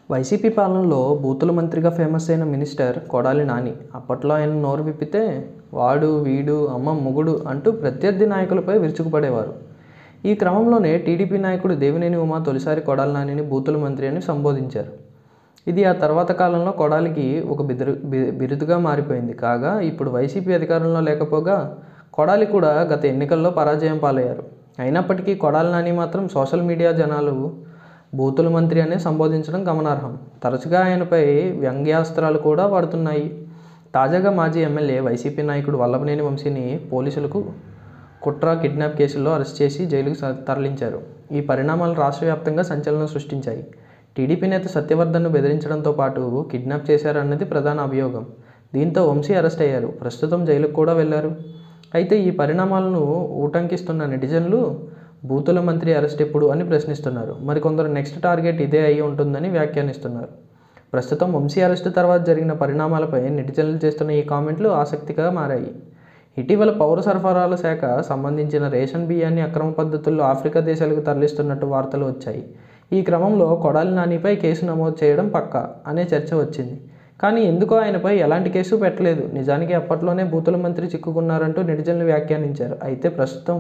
YCP పాలనలో బూతుల మంత్రిగా ఫేమస్ అయిన మినిస్టర్ కొడాలి నాని. అప్పట్లో ఆయన నోరు విప్పితే వాడు వీడు అమ్మ మొగుడు అంటూ ప్రత్యర్థి నాయకులపై విరుచుకుపడేవారు. ఈ క్రమంలోనే టీడీపీ నాయకుడు దేవినేని ఉమా తొలిసారి కొడాలి నానిని బూతుల మంత్రి అని సంబోధించారు. ఇది ఆ తర్వాత కాలంలో కొడాలికి ఒక బిరుదుగా మారిపోయింది. కాగా ఇప్పుడు వైసీపీ అధికారంలో లేకపోగా కొడాలి కూడా గత ఎన్నికల్లో పరాజయం పాలయ్యారు. అయినప్పటికీ కొడాలి నాని మాత్రం సోషల్ మీడియా జనాలు బూతుల మంత్రి అనే సంబోధించడం గమనార్హం. తరచుగా ఆయనపై వ్యంగ్యాస్త్రాలు కూడా వాడుతున్నాయి. తాజాగా మాజీ ఎమ్మెల్యే వైసీపీ నాయకుడు వల్లభనేని వంశీని పోలీసులకు కుట్ర కిడ్నాప్ కేసుల్లో అరెస్ట్ చేసి జైలుకు తరలించారు. ఈ పరిణామాలు రాష్ట్ర వ్యాప్తంగా సంచలనం సృష్టించాయి. టీడీపీ నేత సత్యవర్ధన్ను బెదిరించడంతో పాటు కిడ్నాప్ చేశారన్నది ప్రధాన అభియోగం. దీంతో వంశీ అరెస్ట్ అయ్యారు. ప్రస్తుతం జైలుకు కూడా వెళ్లారు. అయితే ఈ పరిణామాలను ఊటంకిస్తున్న నెటిజన్లు బూతుల మంత్రి అరెస్ట్ ఎప్పుడు అని ప్రశ్నిస్తున్నారు. మరికొందరు నెక్స్ట్ టార్గెట్ ఇదే అయి ఉంటుందని వ్యాఖ్యానిస్తున్నారు. ప్రస్తుతం వంశీ అరెస్టు తర్వాత జరిగిన పరిణామాలపై నెటిజన్లు చేస్తున్న ఈ కామెంట్లు ఆసక్తిగా మారాయి. ఇటీవల పౌర సరఫరాల శాఖ సంబంధించిన రేషన్ బియ్యాన్ని అక్రమ పద్ధతుల్లో ఆఫ్రికా దేశాలకు తరలిస్తున్నట్టు వార్తలు వచ్చాయి. ఈ క్రమంలో కొడాలి నానిపై కేసు నమోదు చేయడం పక్కా అనే చర్చ వచ్చింది. కానీ ఎందుకో ఆయనపై ఎలాంటి కేసు పెట్టలేదు. నిజానికి అప్పట్లోనే బూతుల మంత్రి చిక్కుకున్నారంటూ నెటిజన్లు వ్యాఖ్యానించారు. అయితే ప్రస్తుతం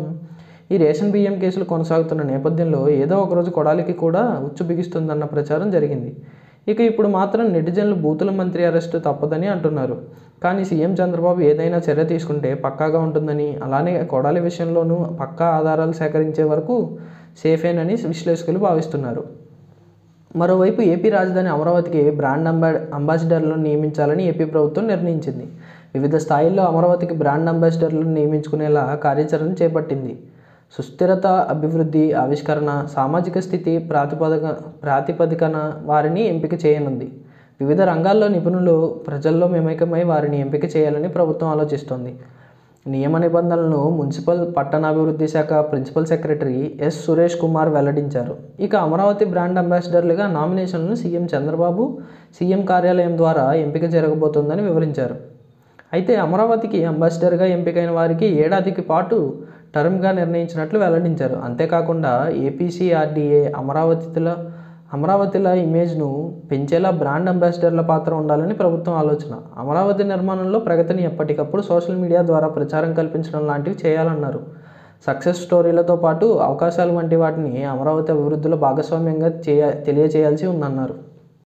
ఈ రేషన్ బియ్యం కేసులు కొనసాగుతున్న నేపథ్యంలో ఏదో ఒకరోజు కొడాలికి కూడా ఉచ్చు బిగిస్తుందన్న ప్రచారం జరిగింది. ఇక ఇప్పుడు మాత్రం నెటిజన్లు బూతుల మంత్రి అరెస్టు తప్పదని అంటున్నారు. కానీ సీఎం చంద్రబాబు ఏదైనా చర్య తీసుకుంటే పక్కాగా ఉంటుందని, అలానే కొడాలి విషయంలోనూ పక్కా ఆధారాలు సేకరించే వరకు సేఫేనని విశ్లేషకులు భావిస్తున్నారు. మరోవైపు ఏపీ రాజధాని అమరావతికి బ్రాండ్ అంబాసిడర్లను నియమించాలని ఏపీ ప్రభుత్వం నిర్ణయించింది. వివిధ స్థాయిల్లో అమరావతికి బ్రాండ్ అంబాసిడర్లను నియమించుకునేలా కార్యాచరణ చేపట్టింది. సుస్థిరత, అభివృద్ధి, ఆవిష్కరణ, సామాజిక స్థితి ప్రాతిపదికన వారిని ఎంపిక చేయనుంది. వివిధ రంగాల్లో నిపుణులు ప్రజల్లో మమేకమై వారిని ఎంపిక చేయాలని ప్రభుత్వం ఆలోచిస్తోంది. నియమ నిబంధనలను మున్సిపల్ పట్టణాభివృద్ధి శాఖ principal secretary S Suresh Kumar వెల్లడించారు. ఇక అమరావతి బ్రాండ్ అంబాసిడర్లుగా నామినేషన్లను సీఎం చంద్రబాబు సీఎం కార్యాలయం ద్వారా ఎంపిక జరగబోతోందని వివరించారు. అయితే అమరావతికి అంబాసిడర్గా ఎంపికైన వారికి ఏడాదికి పాటు టర్మ్గా నిర్ణయించినట్లు వెల్లడించారు. అంతేకాకుండా ఏపీసీఆర్డీఏ అమరావతిల ఇమేజ్ను పెంచేలా బ్రాండ్ అంబాసిడర్ల పాత్ర ఉండాలని ప్రభుత్వం ఆలోచన. అమరావతి నిర్మాణంలో ప్రగతిని ఎప్పటికప్పుడు సోషల్ మీడియా ద్వారా ప్రచారం కల్పించడం లాంటివి చేయాలన్నారు. సక్సెస్ స్టోరీలతో పాటు అవకాశాలు వంటి వాటిని అమరావతి అభివృద్ధిలో భాగస్వామ్యంగా తెలియచేయాల్సి ఉందన్నారు.